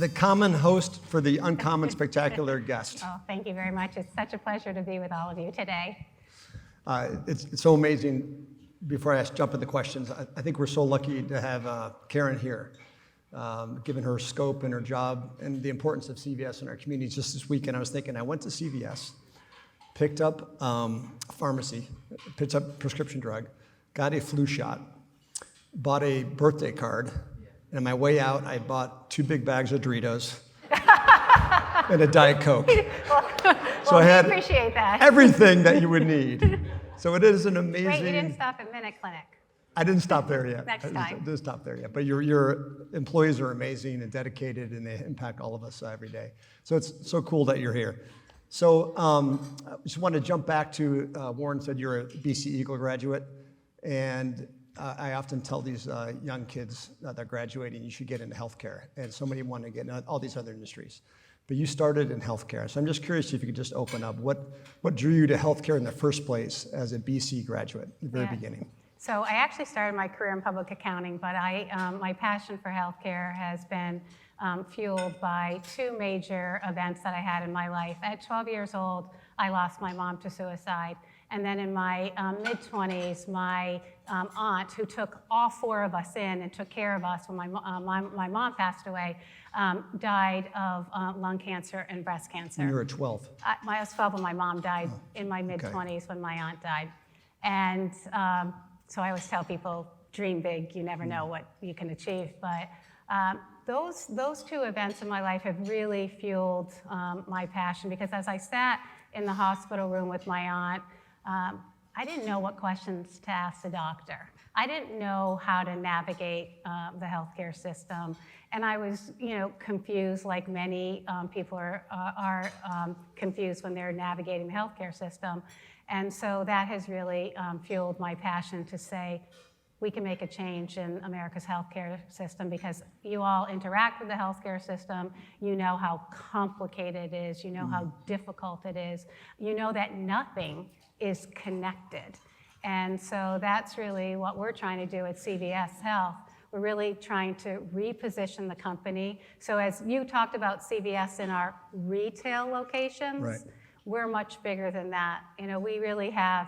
the common host for the uncommon spectacular guest. Oh, thank you very much. It's such a pleasure to be with all of you today. It's so amazing. Before I jump into questions, I think we're so lucky to have Karen here, given her scope and her job and the importance of CVS in our communities. Just this weekend, I was thinking, I went to CVS, picked up a pharmacy, picked up a prescription drug, got a flu shot, bought a birthday card, and on my way out, I bought 2 big bags of Doritos and a Diet Coke. So I had appreciate that. Everything that you would need. So it is an amazing... Wait, you didn't stop at Minute Clinic. I didn't stop there yet. Next time. I didn't stop there yet. But your employees are amazing and dedicated, and they impact all of us every day. So it's so cool that you're here. So I just want to jump back to, Warren said you're a BC Eagle graduate, and I often tell these young kids that are graduating, you should get into healthcare, and so many want to get into all these other industries. But you started in healthcare, so I'm just curious if you could just open up. What drew you to healthcare in the first place as a BC graduate at the very beginning? So I actually started my career in public accounting, but my passion for healthcare has been fueled by 2 major events that I had in my life. At 12 years old, I lost my mom to suicide. And then in my mid-20s, my aunt, who took all 4 of us in and took care of us when my mom passed away, died of lung cancer and breast cancer. You were 12. I was 12 when my mom died in my mid-20s when my aunt died. And so I always tell people, dream big, you never know what you can achieve. But those 2 events in my life have really fueled my passion, because as I sat in the hospital room with my aunt, I didn't know what questions to ask the doctor. I didn't know how to navigate the healthcare system, and I was, confused, like many people are confused when they're navigating the healthcare system. And so that has really fueled my passion to say, we can make a change in America's healthcare system, because you all interact with the healthcare system. You know how complicated it is. You know how difficult it is. You know that nothing is connected. And so that's really what we're trying to do at CVS Health. We're really trying to reposition the company. So as you talked about CVS in our retail locations, we're much bigger than that. We really have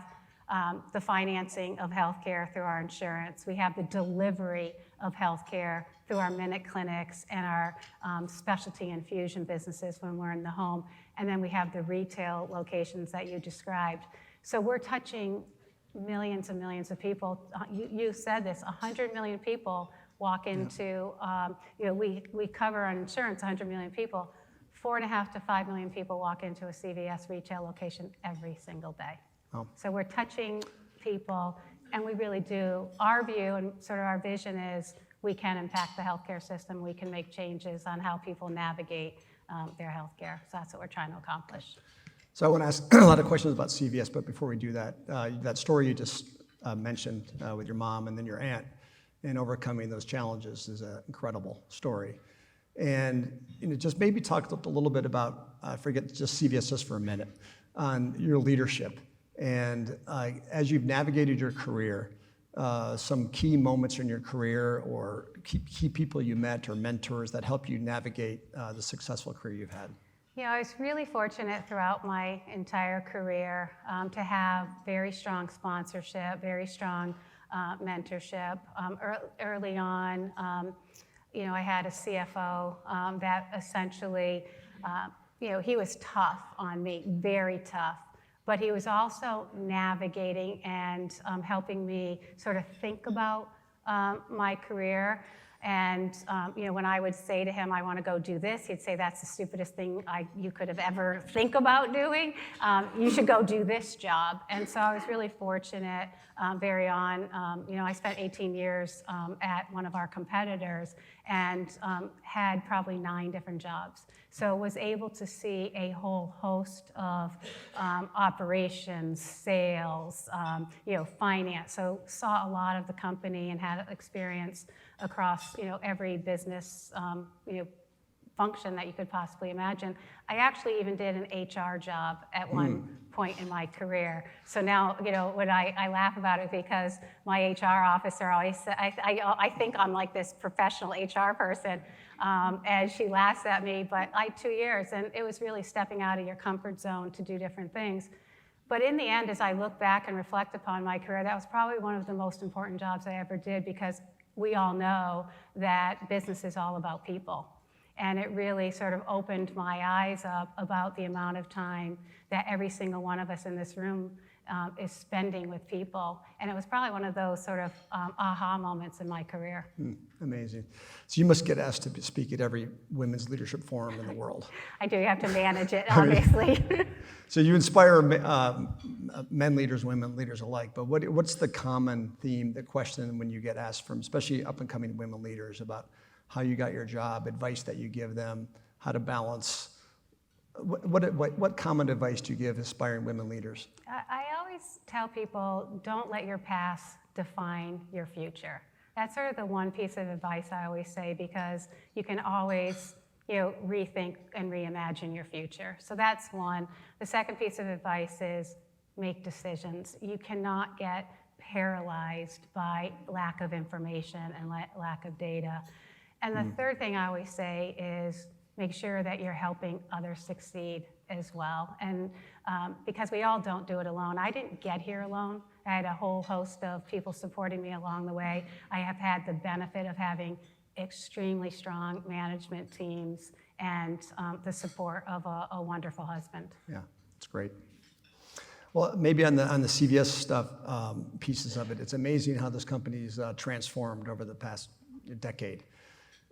the financing of healthcare through our insurance. We have the delivery of healthcare through our Minute Clinics and our specialty infusion businesses when we're in the home. And then we have the retail locations that you described. So we're touching millions and millions of people. You said this, 100 million people walk into, we cover on insurance 100 million people. 4.5 to 5 million people walk into a CVS retail location every single day. Oh. So we're touching people, and we really do. Our view and sort of our vision is we can impact the healthcare system. We can make changes on how people navigate their healthcare. So that's what we're trying to accomplish. So I want to ask a lot of questions about CVS, but before we do that, that story you just mentioned with your mom and then your aunt and overcoming those challenges is an incredible story. And just maybe talk a little bit about, forget just CVS just for a minute, on your leadership. And as you've navigated your career, some key moments in your career or key people you met or mentors that help you navigate the successful career you've had. I was really fortunate throughout my entire career to have very strong sponsorship, very strong mentorship. Early on, I had a CFO that essentially, he was tough on me, very tough. But he was also navigating and helping me sort of think about my career. And when I would say to him, I want to go do this, he'd say, that's the stupidest thing you could have ever think about doing. You should go do this job. And so I was really fortunate very on. I spent 18 years at one of our competitors and had probably 9 different jobs. So was able to see a whole host of operations, sales, finance. So saw a lot of the company and had experience across every business function that you could possibly imagine. I actually even did an HR job at one point in my career. So now, when I laugh about it because my HR officer always said, I think I'm like this professional HR person, and she laughs at me, but I had 2 years, and it was really stepping out of your comfort zone to do different things. But in the end, as I look back and reflect upon my career, that was probably one of the most important jobs I ever did, because we all know that business is all about people. And it really sort of opened my eyes up about the amount of time that every single one of us in this room is spending with people. And it was probably one of those sort of aha moments in my career. Amazing. So you must get asked to speak at every women's leadership forum in the world. I do. You have to manage it, obviously. So you inspire men leaders, women leaders alike, but what's the common theme, the question when you get asked from especially up-and-coming women leaders about how you got your job, advice that you give them, how to balance? What common advice do you give aspiring women leaders? I always tell people, don't let your past define your future. That's sort of the one piece of advice I always say, because you can always rethink and reimagine your future. So that's one. The second piece of advice is make decisions. You cannot get paralyzed by lack of information and lack of data. And the third thing I always say is make sure that you're helping others succeed as well. And because we all don't do it alone. I didn't get here alone. I had a whole host of people supporting me along the way. I have had the benefit of having extremely strong management teams and the support of a wonderful husband. Yeah, it's great. Well, maybe on the CVS stuff, pieces of it, it's amazing how this company's transformed over the past decade.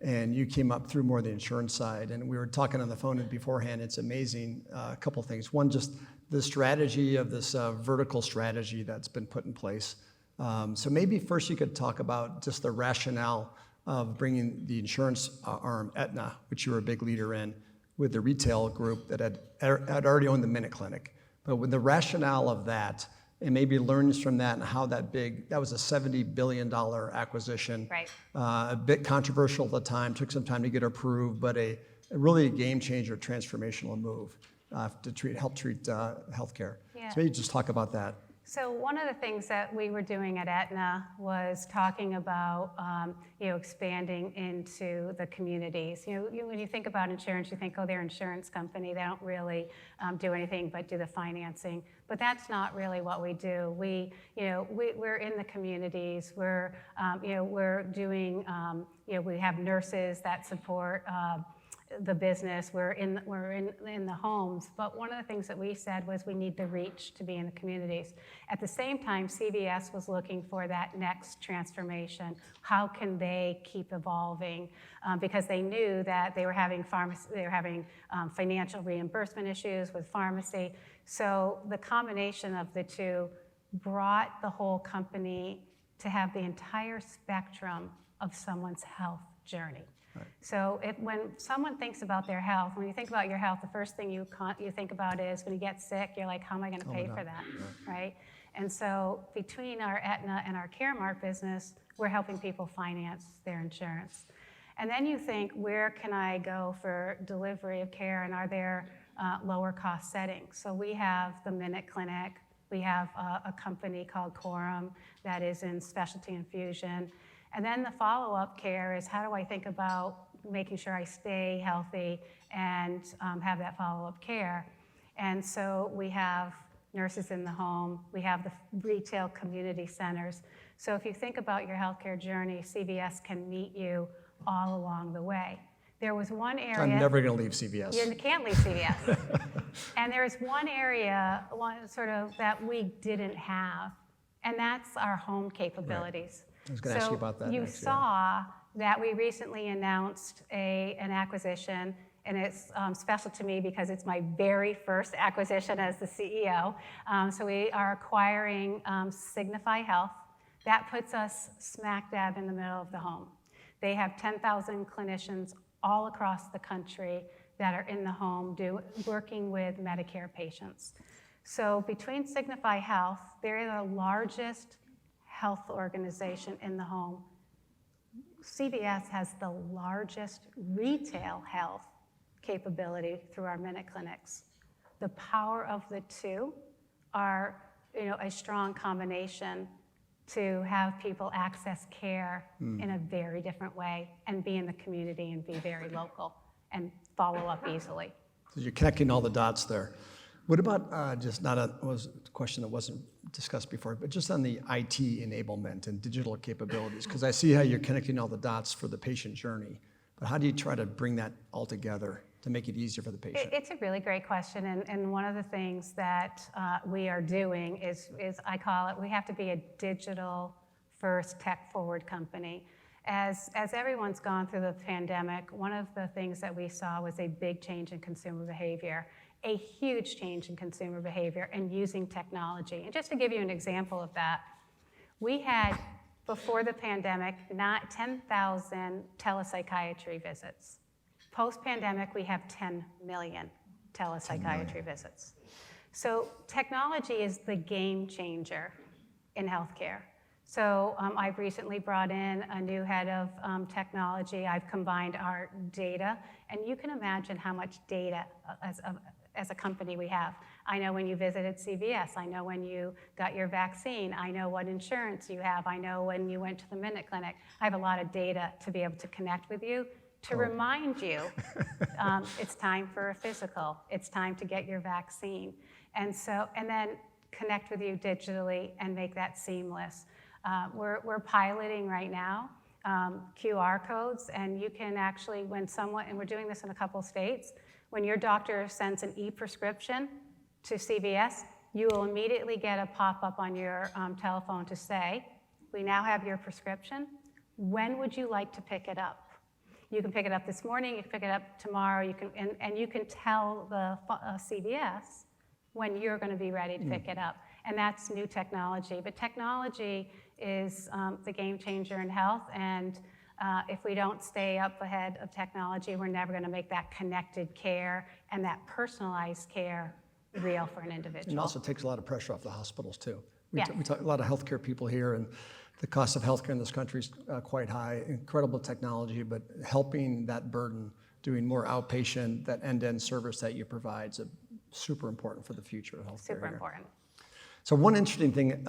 And you came up through more the insurance side, and we were talking on the phone beforehand. It's amazing, a couple things. One, just the strategy of this vertical strategy that's been put in place. So maybe first you could talk about just the rationale of bringing the insurance arm, Aetna, which you were a big leader in, with the retail group that had already owned the Minute Clinic. But with the rationale of that, and maybe learns from that and how that was a $70 billion acquisition. Right. A bit controversial at the time, took some time to get approved, but really a game changer, transformational move to help treat healthcare. Yeah. So maybe just talk about that. So one of the things that we were doing at Aetna was talking about, expanding into the communities. When you think about insurance, you think, oh, they're an insurance company. They don't really do anything but do the financing. But that's not really what we do. We're in the communities. We're doing, we have nurses that support the business. We're in the homes. But one of the things that we said was we need the reach to be in the communities. At the same time, CVS was looking for that next transformation. How can they keep evolving? Because they knew that they were having financial reimbursement issues with pharmacy. So the combination of the two brought the whole company to have the entire spectrum of someone's health journey. Right. So when someone thinks about their health, when you think about your health, the first thing you think about is when you get sick, you're like, how am I going to pay for that, right? And so between our Aetna and our Caremark business, we're helping people finance their insurance. And then you think, where can I go for delivery of care, and are there lower cost settings? So we have the Minute Clinic. We have a company called Quorum that is in specialty infusion. And then the follow-up care is, how do I think about making sure I stay healthy and have that follow-up care? And so we have nurses in the home. We have the retail community centers. So if you think about your healthcare journey, CVS can meet you all along the way. There was one area... I'm never going to leave CVS. You can't leave CVS. And there was one area that we didn't have, and that's our home capabilities. Right. I was going to ask you about that. You saw that we recently announced an acquisition, and it's special to me because it's my very first acquisition as the CEO. So we are acquiring Signify Health. That puts us smack dab in the middle of the home. They have 10,000 clinicians all across the country that are in the home working with Medicare patients. So between Signify Health, they're the largest health organization in the home. CVS has the largest retail health capability through our minute clinics. The power of the two are, a strong combination to have people access care in a very different way and be in the community and be very local and follow up easily. So you're connecting all the dots there. What about was a question that wasn't discussed before, but just on the IT enablement and digital capabilities, because I see how you're connecting all the dots for the patient journey, but how do you try to bring that all together to make it easier for the patient? It's a really great question, and one of the things that we are doing is I call it, we have to be a digital first tech forward company. As everyone's gone through the pandemic, one of the things that we saw was a big change in consumer behavior, a huge change in consumer behavior and using technology. And just to give you an example of that, we had, before the pandemic, not 10,000 telepsychiatry visits. Post-pandemic, we have 10 million telepsychiatry visits. So technology is the game changer in healthcare. So I've recently brought in a new head of technology. I've combined our data, and you can imagine how much data as a company we have. I know when you visited CVS. I know when you got your vaccine. I know what insurance you have. I know when you went to the Minute Clinic. I have a lot of data to be able to connect with you, to remind you it's time for a physical. It's time to get your vaccine. And then connect with you digitally and make that seamless. We're piloting right now QR codes, and you can actually, and we're doing this in a couple states, when your doctor sends an e-prescription to CVS, you will immediately get a pop-up on your telephone to say, we now have your prescription. When would you like to pick it up? You can pick it up this morning, you can pick it up tomorrow, and you can tell the CVS when you're going to be ready to pick it up. And that's new technology. But technology is the game changer in health, and if we don't stay up ahead of technology, we're never going to make that connected care and that personalized care real for an individual. And also takes a lot of pressure off the hospitals too. We Yes. talk a lot of healthcare people here, and the cost of healthcare in this country is quite high. Incredible technology, but helping that burden, doing more outpatient, that end-to-end service that you provide is super important for the future of healthcare. Super important. So one interesting thing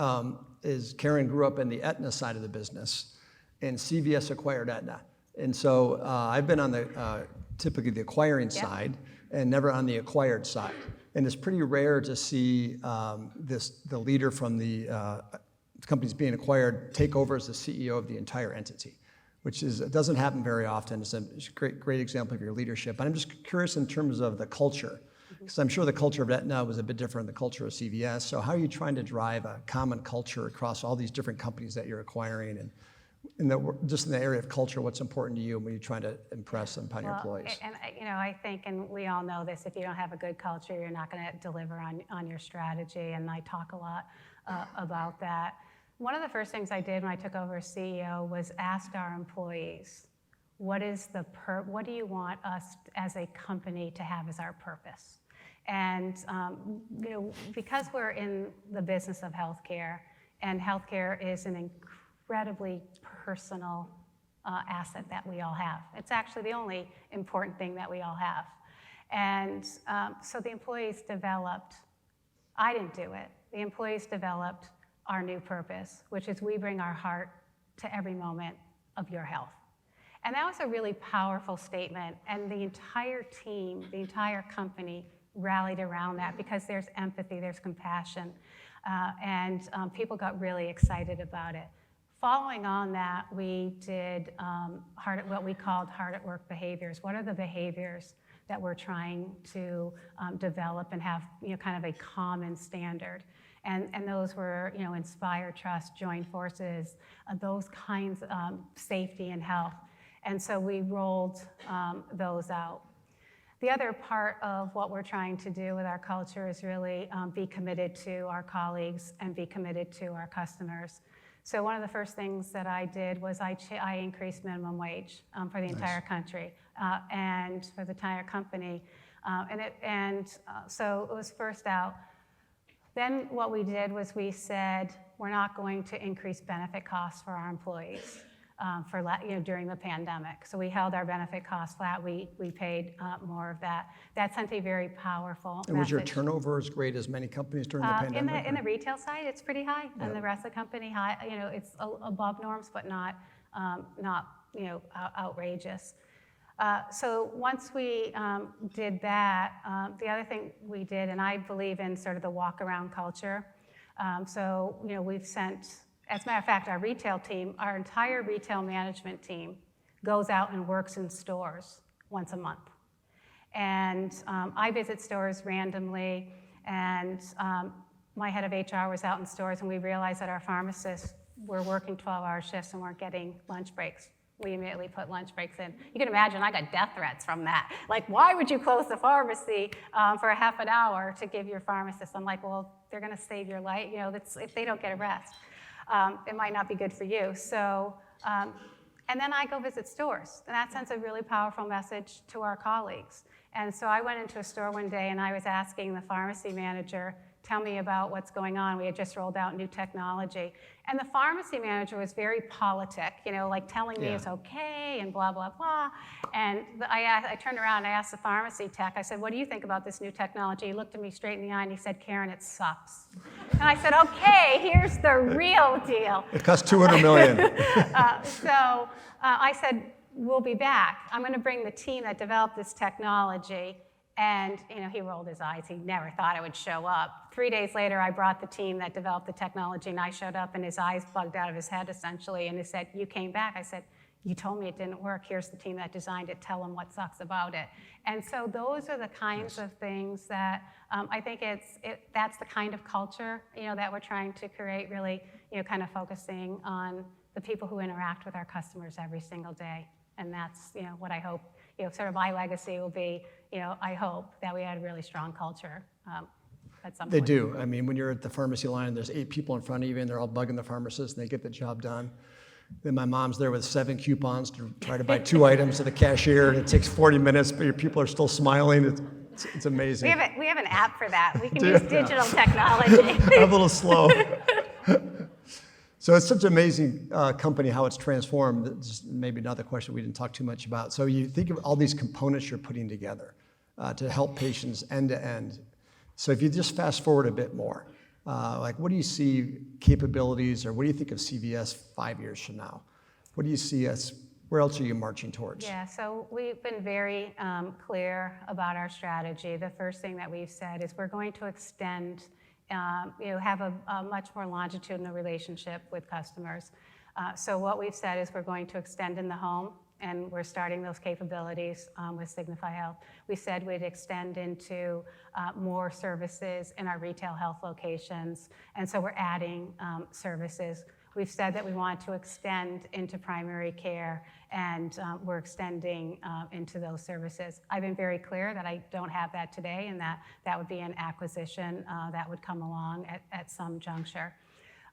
is Karen grew up in the Aetna side of the business, and CVS acquired Aetna. And so I've been on the typically the acquiring side and never on the acquired side. And it's pretty rare to see the leader from the companies being acquired take over as the CEO of the entire entity, which it doesn't happen very often. It's a great example of your leadership. But I'm just curious in terms of the culture, because I'm sure the culture of Aetna was a bit different than the culture of CVS. So how are you trying to drive a common culture across all these different companies that you're acquiring? And just in the area of culture, what's important to you when you're trying to impress upon your employees? And I think, and we all know this, if you don't have a good culture, you're not going to deliver on your strategy. And I talk a lot about that. One of the first things I did when I took over as CEO was ask our employees, what do you want us as a company to have as our purpose? And because we're in the business of healthcare, and healthcare is an incredibly personal asset that we all have. It's actually the only important thing that we all have. And so the employees developed, I didn't do it, the employees developed our new purpose, which is we bring our heart to every moment of your health. And that was a really powerful statement, and the entire team, the entire company rallied around that because there's empathy, there's compassion, and people got really excited about it. Following on that, we did what we called hard at work behaviors. What are the behaviors that we're trying to develop and have kind of a common standard? And those were inspire, trust, join forces, those kinds of safety and health. And so we rolled those out. The other part of what we're trying to do with our culture is really be committed to our colleagues and be committed to our customers. So one of the first things that I did was I increased minimum wage for the entire country and for the entire company. So it was first out. Then what we did was we said, we're not going to increase benefit costs for our employees. during the pandemic. So we held our benefit costs flat. We paid more of that. That sent a very powerful And was your message. turnover as great as many companies during the pandemic? In the retail side, it's pretty high. And the rest of the company, high. It's above norms, but not outrageous. So once we did that, the other thing we did, and I believe in sort of the walk-around culture. We've sent, as a matter of fact, our retail team, our entire retail management team goes out and works in stores once a month. And I visit stores randomly, and my head of HR was out in stores, and we realized that our pharmacists were working 12-hour shifts and weren't getting lunch breaks. We immediately put lunch breaks in. You can imagine I got death threats from that. Like, why would you close the pharmacy for a half an hour to give your pharmacist? I'm like, well, they're going to save your life. If they don't get a rest, it might not be good for you. So, and then I go visit stores, and that sends a really powerful message to our colleagues. And so I went into a store one day, and I was asking the pharmacy manager, tell me about what's going on. We had just rolled out new technology. And the pharmacy manager was very politic, like telling me it's okay and blah, blah, blah. And I turned around and I asked the pharmacy tech, I said, what do you think about this new technology? He looked at me straight in the eye and he said, Karen, it sucks. And I said, okay, here's the real deal. It cost $200 million. I said, we'll be back. I'm going to bring the team that developed this technology. And he rolled his eyes. He never thought it would show up. 3 days later, I brought the team that developed the technology, and I showed up, and his eyes bugged out of his head, essentially. And he said, you came back. I said, you told me it didn't work. Here's the team that designed it. Tell them what sucks about it. And so those are the kinds of things that I think that's the kind of culture that we're trying to create, really kind of focusing on the people who interact with our customers every single day. And that's what I hope, sort of my legacy will be, I hope that we had a really strong culture at some point. They do. I mean, when you're at the pharmacy line, there's 8 people in front of you, and they're all bugging the pharmacist, and they get the job done. Then my mom's there with 7 coupons to try to buy 2 items to the cashier, and it takes 40 minutes, but your people are still smiling. It's amazing. We have an app for that. We can use digital technology. I'm a little slow. So it's such an amazing company, how it's transformed. This is maybe another question we didn't talk too much about. So you think of all these components you're putting together to help patients end to end. So if you just fast forward a bit more, like what do you see capabilities, or what do you think of CVS 5 years from now? What do you see where else are you marching towards? Yeah, so we've been very clear about our strategy. The first thing that we've said is we're going to extend have a much more longitudinal relationship with customers. So what we've said is we're going to extend in the home, and we're starting those capabilities with Signify Health. We said we'd extend into more services in our retail health locations, and so we're adding services. We've said that we want to extend into primary care, and we're extending into those services. I've been very clear that I don't have that today, and that would be an acquisition that would come along at some juncture.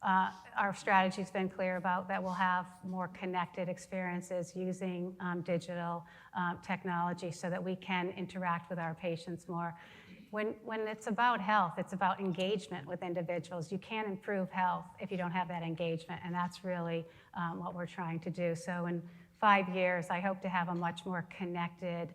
Our strategy's been clear about that we'll have more connected experiences using digital technology so that we can interact with our patients more. When it's about health, it's about engagement with individuals. You can't improve health if you don't have that engagement, and that's really what we're trying to do. So in 5 years, I hope to have a much more connected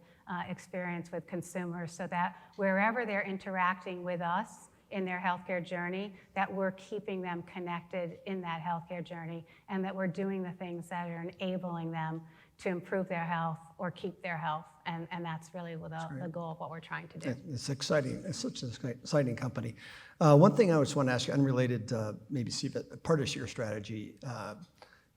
experience with consumers so that wherever they're interacting with us in their healthcare journey, that we're keeping them connected in that healthcare journey, and that we're doing the things that are enabling them to improve their health or keep their health. And that's really the goal of what we're trying to do. It's exciting. It's such an exciting company. One thing I just want to ask you, unrelated, maybe see if part of your strategy,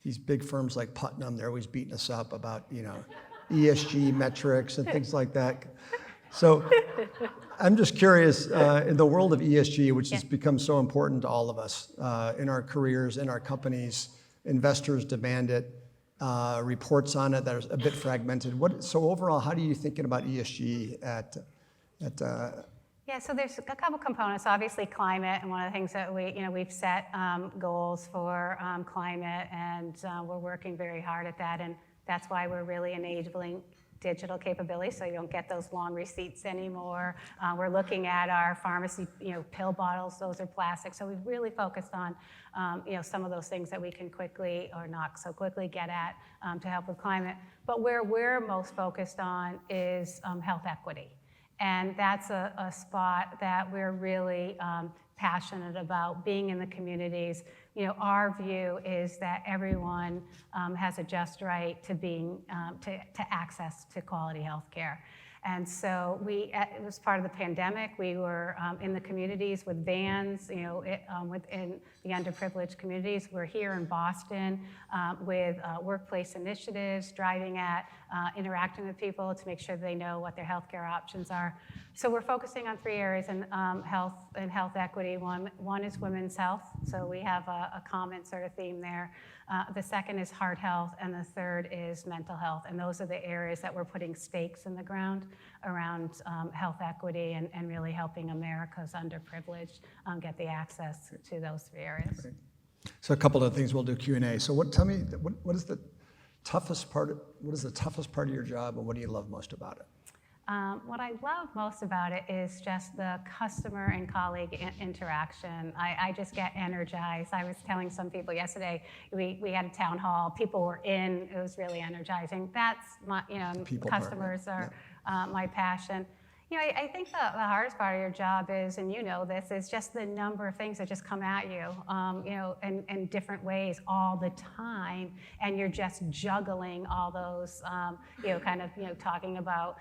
these big firms like Putnam, they're always beating us up about, ESG metrics and things like that. So I'm just curious, in the world of ESG, which has become so important to all of us in our careers, in our companies, investors demand it, reports on it that are a bit fragmented. So overall, how are you thinking about ESG at Yeah, so there's a couple components. Obviously, climate, and one of the things that we've set goals for climate, and we're working very hard at that, and that's why we're really enabling digital capability, so you don't get those long receipts anymore. We're looking at our pharmacy, pill bottles, those are plastic. So we've really focused on, some of those things that we can quickly or not so quickly get at to help with climate. But where we're most focused on is health equity. And that's a spot that we're really passionate about, being in the communities. Our view is that everyone has a just right to being to access to quality health care. And so it was part of the pandemic. We were in the communities with vans, within the underprivileged communities. We're here in Boston with workplace initiatives, driving at interacting with people to make sure they know what their healthcare options are. So we're focusing on 3 areas in health and health equity. One is women's health, so we have a common sort of theme there. The second is heart health, and the third is mental health. And those are the areas that we're putting stakes in the ground around health equity and really helping America's underprivileged get the access to those 3 areas. Great. So a couple of things, we'll do Q&A. So tell me, what is the toughest part of your job, and what do you love most about it? What I love most about it is just the customer and colleague interaction. I just get energized. I was telling some people yesterday, we had a town hall, people were in, it was really energizing. That's my, customers are my passion. I think the hardest part of your job is, and this, is just the number of things that just come at you, in different ways all the time, and you're just juggling all those, talking about,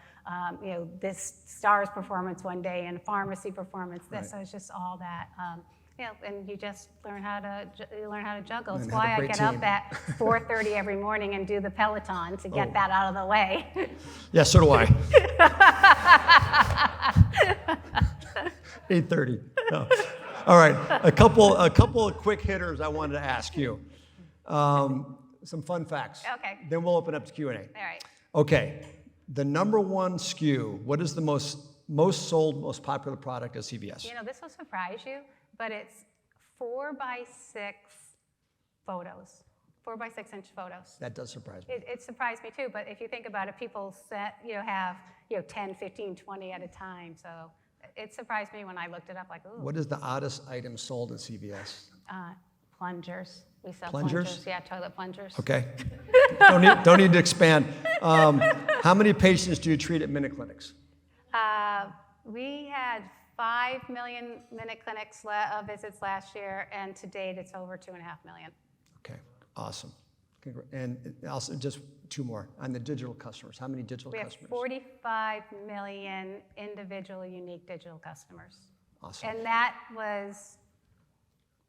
this STARS performance one day and pharmacy performance, this, Right. so it's just all that, and you just learn how to juggle. It's And why have a I great get up team. at 4:30 every morning and do the Peloton to get that out of the way. Yeah, so do I. 8:30. No. All right, a couple of quick hitters I wanted to ask you. Some fun facts. Okay. Then we'll open up to Q&A. All right. Okay, the number one SKU, what is the most sold, most popular product at CVS? This will surprise you, but it's 4x6 photos, 4x6 inch photos. That does surprise me. It surprised me too, but if you think about it, people have 10, 15, 20 at a time. So it surprised me when I looked it up, like, ooh. What is the oddest item sold at CVS? Plungers. We sell Plungers? plungers. Yeah, toilet plungers. Okay. Don't need to expand. How many patients do you treat at Minute Clinics? We had 5 million Minute Clinics visits last year, and to date it's over 2.5 million. Okay, awesome. And also, just 2 more. On the digital customers, how many digital customers? We have 45 million individual unique digital customers. Awesome. And that was,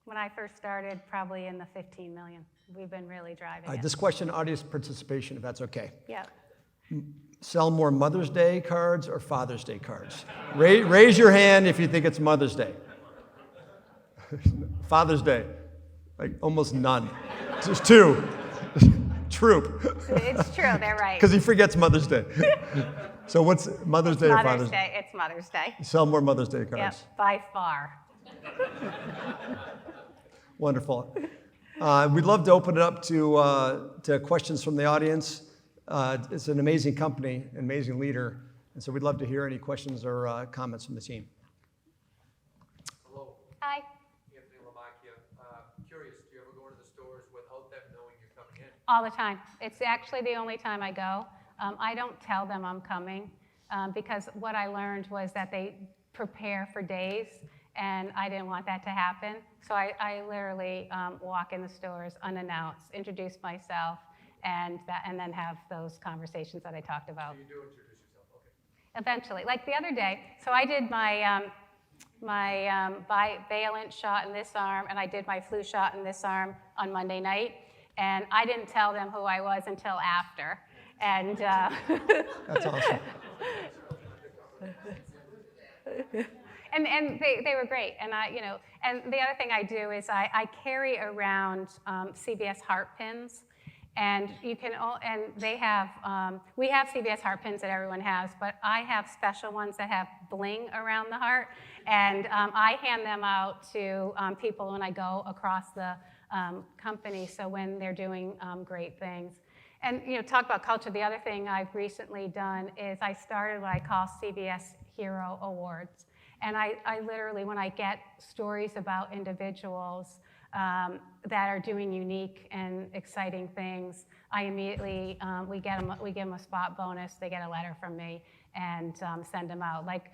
when I first started, probably in the 15 million. We've been really driving it. This question, audience participation, if that's okay. Yeah. Sell more Mother's Day cards or Father's Day cards? Raise your hand if you think it's Mother's Day. Father's Day, like almost none. Just 2. Troop. It's true, they're right. Because he forgets Mother's Day. So what's Mother's Day or Father's Day? It's Mother's Day. Sell more Mother's Day cards. Yep, by far. Wonderful. We'd love to open it up to questions from the audience. It's an amazing company, an amazing leader, and so we'd love to hear any questions or comments from the team. Hello. Hi. Anthony Lamacchia. Curious, do you ever go into the stores without them knowing you're coming in? All the time. It's actually the only time I go. I don't tell them I'm coming because what I learned was that they prepare for days, and I didn't want that to happen. So I literally walk in the stores unannounced, introduce myself, and then have those conversations that I talked about. So you do introduce yourself, okay. Eventually, like the other day, so I did my bivalent shot in this arm, and I did my flu shot in this arm on Monday night, and I didn't tell them who I was until after. And That's awesome. and they were great. And and the other thing I do is I carry around CVS heart pins. And they have, we have CVS heart pins that everyone has, but I have special ones that have bling around the heart, and I hand them out to people when I go across the company, so when they're doing great things. And talk about culture. The other thing I've recently done is I started what I call CVS Hero Awards. And I literally, when I get stories about individuals that are doing unique and exciting things, I immediately, we give them a spot bonus. They get a letter from me and send them out. Like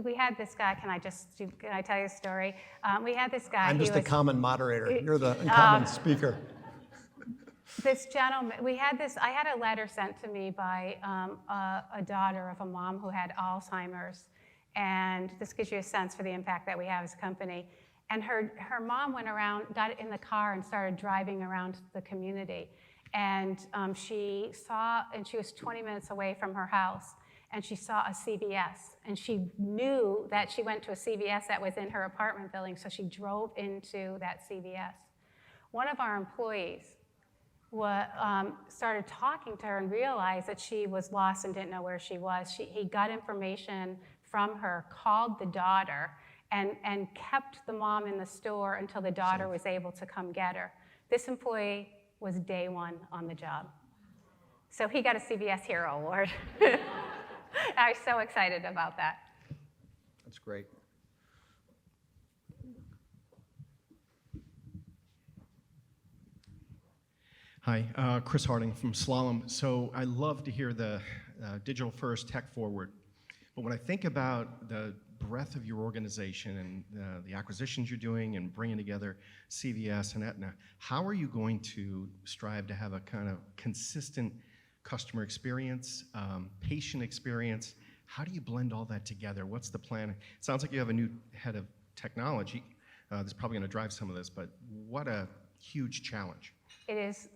we had this guy, can I tell you a story? We had this guy. I'm just a common moderator. You're the uncommon speaker. This gentleman, I had a letter sent to me by a daughter of a mom who had Alzheimer's. And this gives you a sense for the impact that we have as a company. And her mom went around, got in the car and started driving around the community. And she was 20 minutes away from her house, and she saw a CVS. And she knew that she went to a CVS that was in her apartment building, so she drove into that CVS. One of our employees started talking to her and realized that she was lost and didn't know where she was. He got information from her, called the daughter, and kept the mom in the store until the daughter was able to come get her. This employee was day one on the job. So he got a CVS Hero Award. I was so excited about that. That's great. Hi, Chris Harding from Slalom. So I love to hear the digital first, tech forward. But when I think about the breadth of your organization and the acquisitions you're doing and bringing together CVS and Aetna, how are you going to strive to have a kind of consistent customer experience, patient experience? How do you blend all that together? What's the plan? It sounds like you have a new head of technology. That's probably going to drive some of this, but what a huge challenge. It is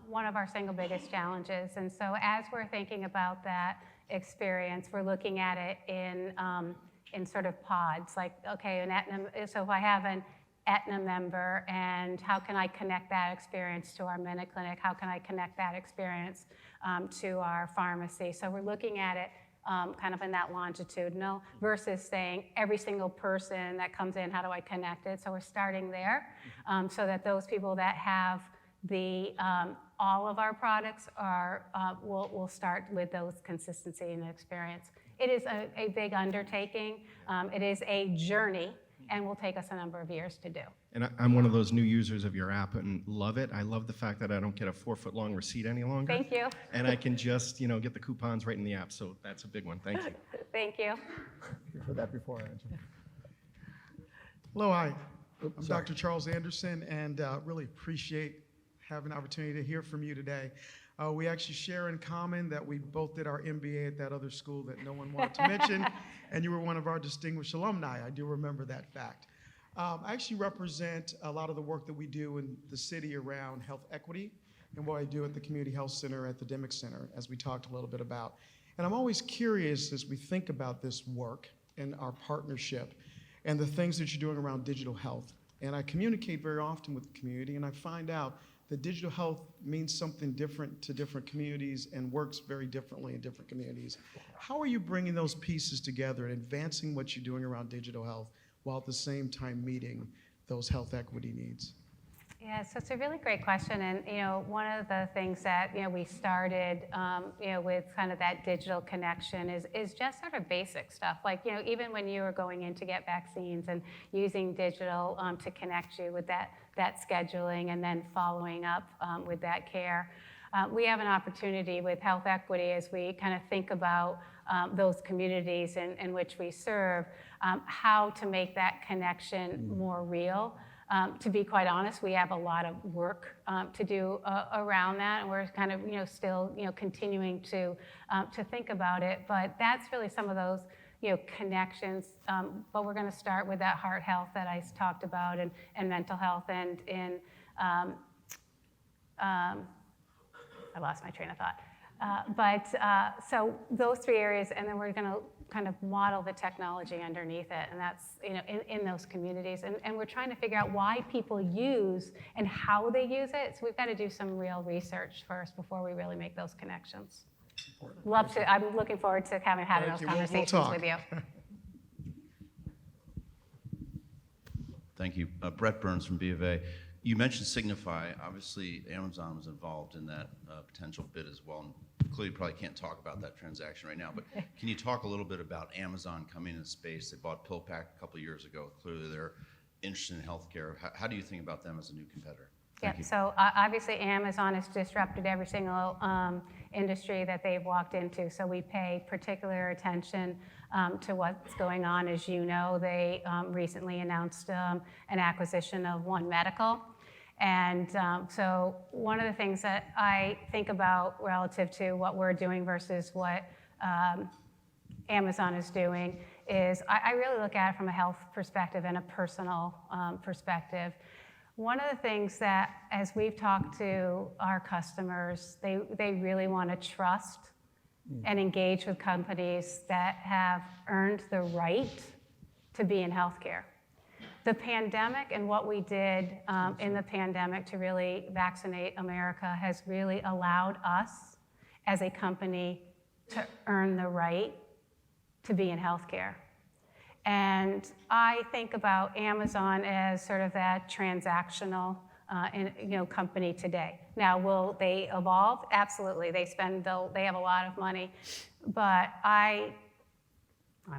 one of our single biggest challenges. And so as we're thinking about that experience, we're looking at it in sort of pods. Like, okay, so if I have an Aetna member, and how can I connect that experience to our MinuteClinic? How can I connect that experience to our pharmacy? So we're looking at it kind of in that longitudinal versus saying every single person that comes in, how do I connect it? So we're starting there so that those people that have all of our products will start with those consistency and experience. It is a big undertaking. It is a journey, and will take us a number of years to do. And I'm one of those new users of your app and love it. I love the fact that I don't get a 4-foot-long receipt any longer. Thank you. And I can just, get the coupons right in the app. So that's a big one. Thank you. Thank you. You've heard that before, Angela. Hello, hi. I'm Dr. Charles Anderson, and really appreciate having an opportunity to hear from you today. We actually share in common that we both did our MBA at that other school that no one wanted to mention, and you were one of our distinguished alumni. I do remember that fact. I actually represent a lot of the work that we do in the city around health equity and what I do at the Community Health Center at the Demick Center, as we talked a little bit about. And I'm always curious as we think about this work and our partnership and the things that you're doing around digital health. And I communicate very often with the community, and I find out that digital health means something different to different communities and works very differently in different communities. How are you bringing those pieces together and advancing what you're doing around digital health while at the same time meeting those health equity needs? Yeah, so it's a really great question. And, one of the things that, we started, with kind of that digital connection is just sort of basic stuff. Like, even when you were going in to get vaccines and using digital to connect you with that scheduling and then following up with that care. We have an opportunity with health equity as we kind of think about those communities in which we serve, how to make that connection more real. To be quite honest, we have a lot of work to do around that, and we're kind of still continuing to think about it. But that's really some of those connections. But we're going to start with that heart health that I talked about, and mental health, and in I lost my train of thought. So those three areas, and then we're going to kind of model the technology underneath it, and that's in those communities, and we're trying to figure out why people use and how they use it. So we've got to do some real research first before we really make those connections. Love to. I'm looking forward to having those conversations with you. Thank you. Brett Burns from B of A. You mentioned Signify. Obviously, Amazon was involved in that potential bid as well. And clearly, you probably can't talk about that transaction right now. But can you talk a little bit about Amazon coming into space? They bought PillPack a couple of years ago. Clearly, they're interested in healthcare. How do you think about them as a new competitor? Yeah, so obviously Amazon has disrupted every single industry that they've walked into, so we pay particular attention to what's going on. As you know, they recently announced an acquisition of One Medical. And so one of the things that I think about relative to what we're doing versus what Amazon is doing is I really look at it from a health perspective and a personal perspective. One of the things that, as we've talked to our customers, they really want to trust and engage with companies that have earned the right to be in healthcare. The pandemic and what we did in the pandemic to really vaccinate America has really allowed us as a company to earn the right to be in healthcare. And I think about Amazon as sort of that transactional company today. Now, will they evolve? Absolutely. They have a lot of money. But I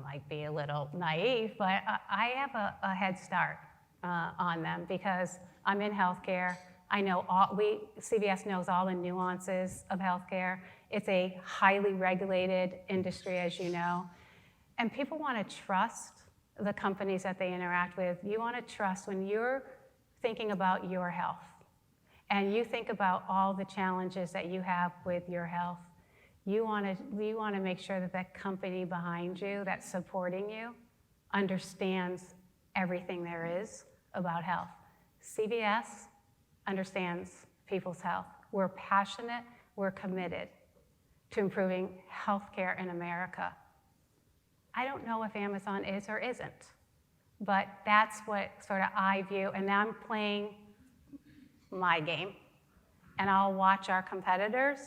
might be a little naive, but I have a head start on them because I'm in healthcare. I know CVS knows all the nuances of healthcare. It's a highly regulated industry, as you know. And people want to trust the companies that they interact with. You want to trust when you're thinking about your health and you think about all the challenges that you have with your health. You want to make sure that that company behind you that's supporting you understands everything there is about health. CVS understands people's health. We're passionate, we're committed to improving healthcare in America. I don't know if Amazon is or isn't, but that's what sort of I view, and now I'm playing my game. And I'll watch our competitors,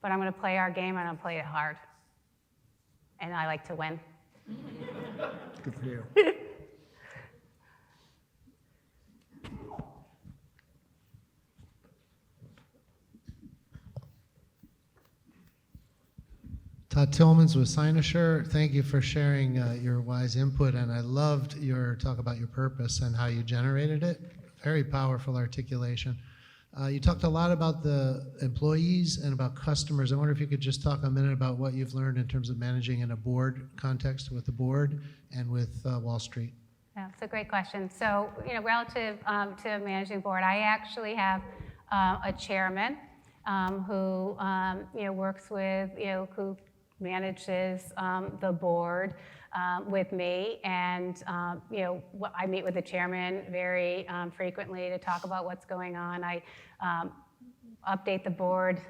but I'm going to play our game and I'll play it hard. And I like to win. Good for you. Todd Tillmans with Cynosure. Thank you for sharing your wise input, and I loved your talk about your purpose and how you generated it. Very powerful articulation. You talked a lot about the employees and about customers. I wonder if you could just talk a minute about what you've learned in terms of managing in a board context with the board and with Wall Street. Yeah, it's a great question. So, relative to managing board, I actually have a chairman who, works with, who manages the board with me, and I meet with the chairman very frequently to talk about what's going on. I update the board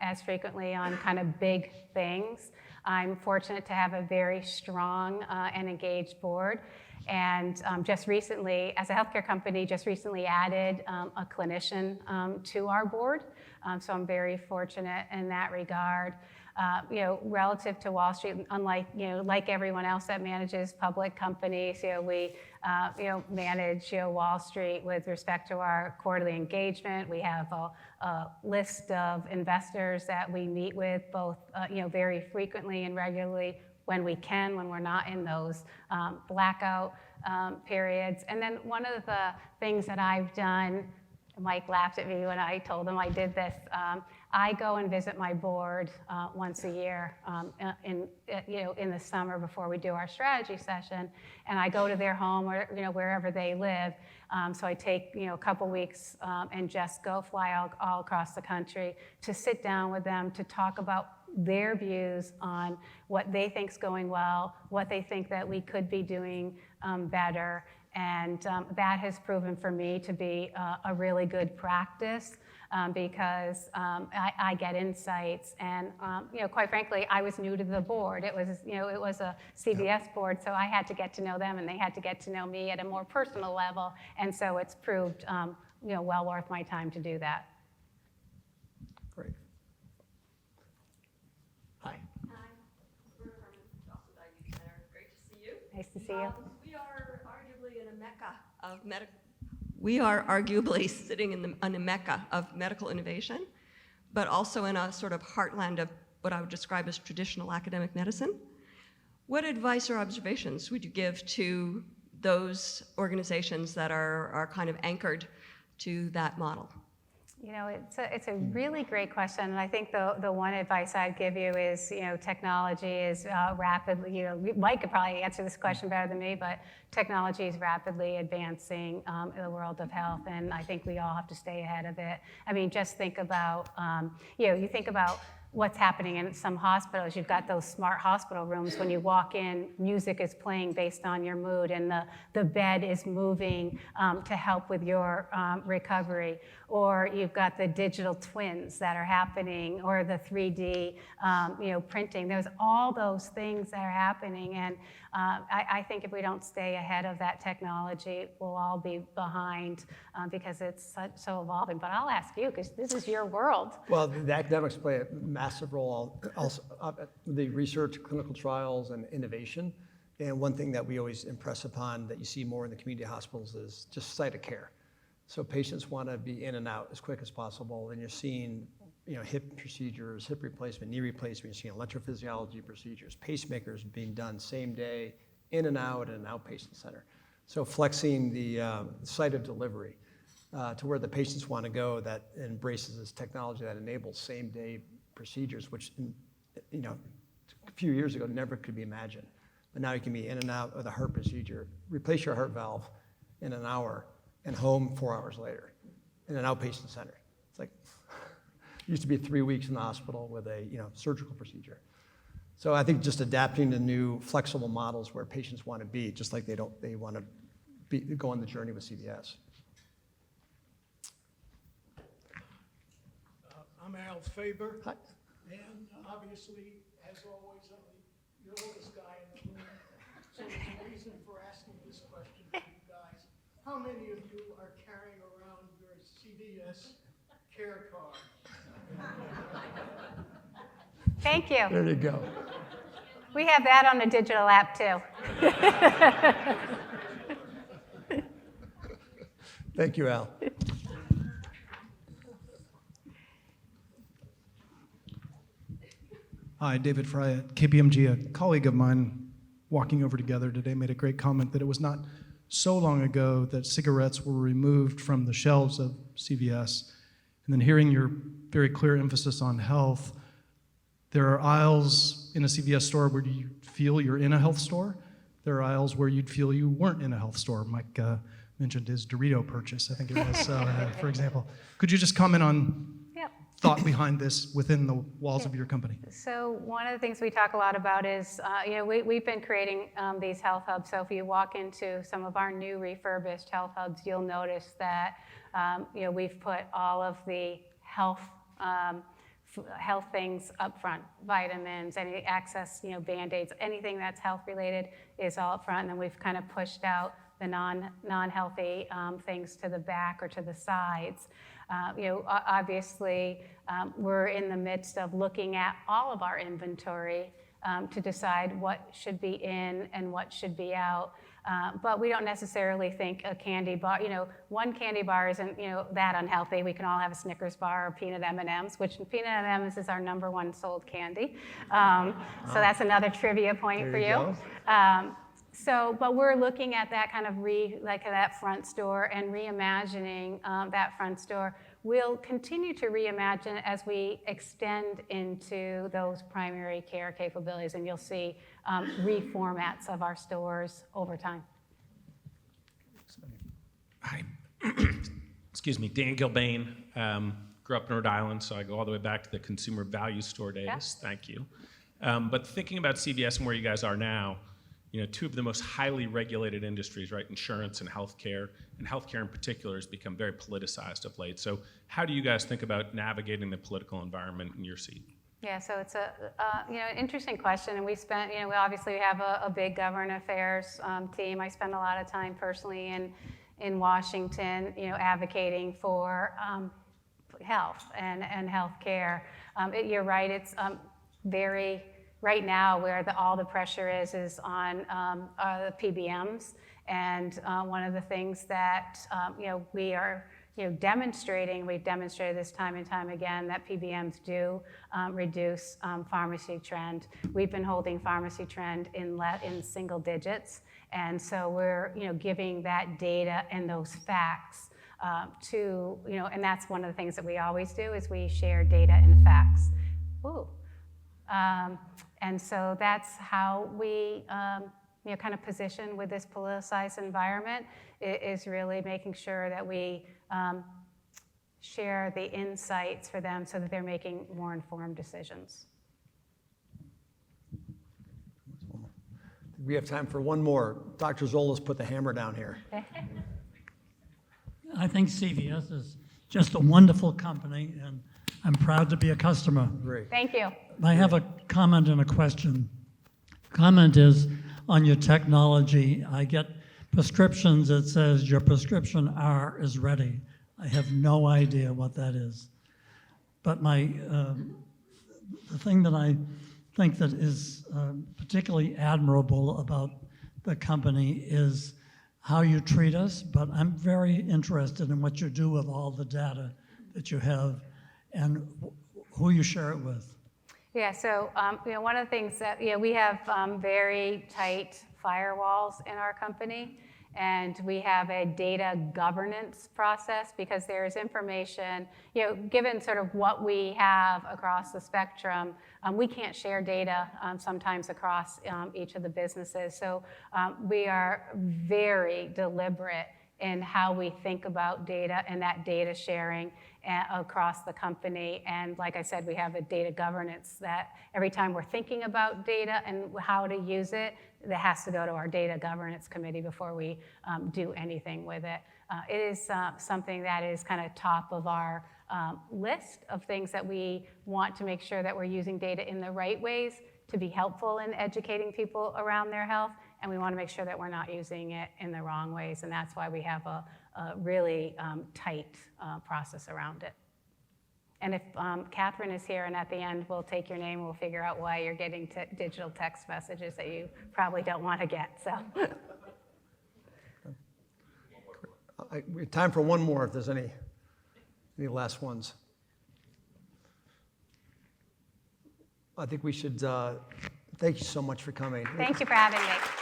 as frequently on kind of big things. I'm fortunate to have a very strong and engaged board, and just recently, as a healthcare company, just recently added a clinician to our board. So I'm very fortunate in that regard. Relative to Wall Street, unlike, like everyone else that manages public companies, we, manage, Wall Street with respect to our quarterly engagement. We have a list of investors that we meet with both, very frequently and regularly when we can, when we're not in those blackout periods. And then one of the things that I've done, Mike laughed at me when I told him I did this. I go and visit my board once a year in the summer before we do our strategy session, and I go to their home or wherever they live. So I take a couple weeks and just go fly all across the country to sit down with them to talk about their views on what they think's going well, what they think that we could be doing better. And that has proven for me to be a really good practice because I get insights. And quite frankly, I was new to the board. It was a CVS board, so I had to get to know them, and they had to get to know me at a more personal level. And so it's proved well worth my time to do that. Great. Hi. Hi, we're from Boston Diabetes Center. Great to see you. Nice to see you. We are arguably in a mecca of We are arguably sitting in a mecca of medical innovation, but also in a sort of heartland of what I would describe as traditional academic medicine. What advice or observations would you give to those organizations that are kind of anchored to that model? You know, it's a really great question, and I think the one advice I'd give you is, you know, technology is rapidly, you know, Mike could probably answer this question better than me, but technology is rapidly advancing in the world of health, and I think we all have to stay ahead of it. I mean, just think about, you know, you think about what's happening in some hospitals. You've got those smart hospital rooms. When you walk in, music is playing based on your mood, and the bed is moving to help with your recovery. Or you've got the digital twins that are happening, or the 3D you know, printing. There's all those things that are happening, and I think if we don't stay ahead of that technology, we'll all be behind because it's so evolving. But I'll ask you, because this is your world. Well, the academics play a massive role also, the research, clinical trials, and innovation. And one thing that we always impress upon that you see more in the community hospitals is just site of care. So patients want to be in and out as quick as possible, and you're seeing, you know, hip procedures, hip replacement, knee replacement, you're seeing electrophysiology procedures, pacemakers being done same day, in and out in an outpatient center. So flexing the site of delivery to where the patients want to go, that embraces this technology that enables same day procedures, which, you know, a few years ago never could be imagined. But now you can be in and out of the heart procedure, replace your heart valve in an hour, and home 4 hours later in an outpatient center. It's like, it used to be 3 weeks in the hospital with a, you know, surgical procedure. So I think just adapting to new flexible models where patients want to be, just like they want to go on the journey with CVS. I'm Al Faber, Hi. and obviously, as always, I'm the oldest guy in the room, so there's a reason for asking this question to you guys. How many of you are carrying around your CVS care card? Thank you. There you go. We have that on the digital app too. Thank you, Al. Hi, David Fry at KPMG. A colleague of mine walking over together today made a great comment that it was not so long ago that cigarettes were removed from the shelves of CVS. And then hearing your very clear emphasis on health, there are aisles in a CVS store where you feel you're in a health store. There are aisles where you'd feel you weren't in a health store. Mike mentioned his Dorito purchase, I think it was, for example. Could you just comment on thought behind this within the walls of your company? So one of the things we talk a lot about is, you know, we've been creating these health hubs. So if you walk into some of our new refurbished health hubs, you'll notice that, you know, we've put all of the health things up front, vitamins, any access, you know, Band-Aids, anything that's health related is all up front. And then we've kind of pushed out the non-healthy things to the back or to the sides. You know, obviously, we're in the midst of looking at all of our inventory to decide what should be in and what should be out. But we don't necessarily think a candy bar, you know, one candy bar isn't, you know, that unhealthy. We can all have a Snickers bar or peanut M&Ms, which peanut M&Ms is our #1 sold candy. So that's another trivia point for you. But we're looking at that kind of that front store and reimagining that front store. We'll continue to reimagine as we extend into those primary care capabilities, and you'll see reformats of our stores over time. Hi. Excuse me, Dan Gilbane. Grew up in Rhode Island, so I go all the way back to the consumer value store days. Yeah. Thank you. But thinking about CVS and where you guys are now, you know, two of the most highly regulated industries, right? Insurance and healthcare in particular has become very politicized of late. So how do you guys think about navigating the political environment in your seat? Yeah, so it's a you know, interesting question, and we spent, you know, we obviously have a big government affairs team. I spend a lot of time personally in Washington, you know, advocating for health and health care. You're right, it's very right now where all the pressure is on the PBMs And one of the things that we are demonstrating, we've demonstrated this time and time again, that PBMs do reduce pharmacy trend. We've been holding pharmacy trend in single digits, and so we're giving that data and those facts to and that's one of the things that we always do is we share data and facts. Ooh. And so that's how we kind of position with this politicized environment, is really making sure that we share the insights for them so that they're making more informed decisions. We have time for one more. Dr. Zola's put the hammer down here. I think CVS is just a wonderful company, and I'm proud to be a customer. Great. Thank you. I have a comment and a question. Comment is, on your technology, I get prescriptions that says your prescription R is ready. I have no idea what that is. But the thing that I think that is particularly admirable about the company is how you treat us, but I'm very interested in what you do with all the data that you have and who you share it with. Yeah, so one of the things that we have very tight firewalls in our company, and we have a data governance process because there is information, given sort of what we have across the spectrum, we can't share data sometimes across each of the businesses. So we are very deliberate in how we think about data and that data sharing across the company. And like I said, we have a data governance that every time we're thinking about data and how to use it, that has to go to our data governance committee before we do anything with it. It is something that is kind of top of our list of things that we want to make sure that we're using data in the right ways to be helpful in educating people around their health, and we want to make sure that we're not using it in the wrong ways, and that's why we have a really tight process around it. And if Catherine is here, and at the end we'll take your name, we'll figure out why you're getting digital text messages that you probably don't want to get. So. We have time for one more if there's any last ones. I think we should, thank you so much for coming. Thank you for having me.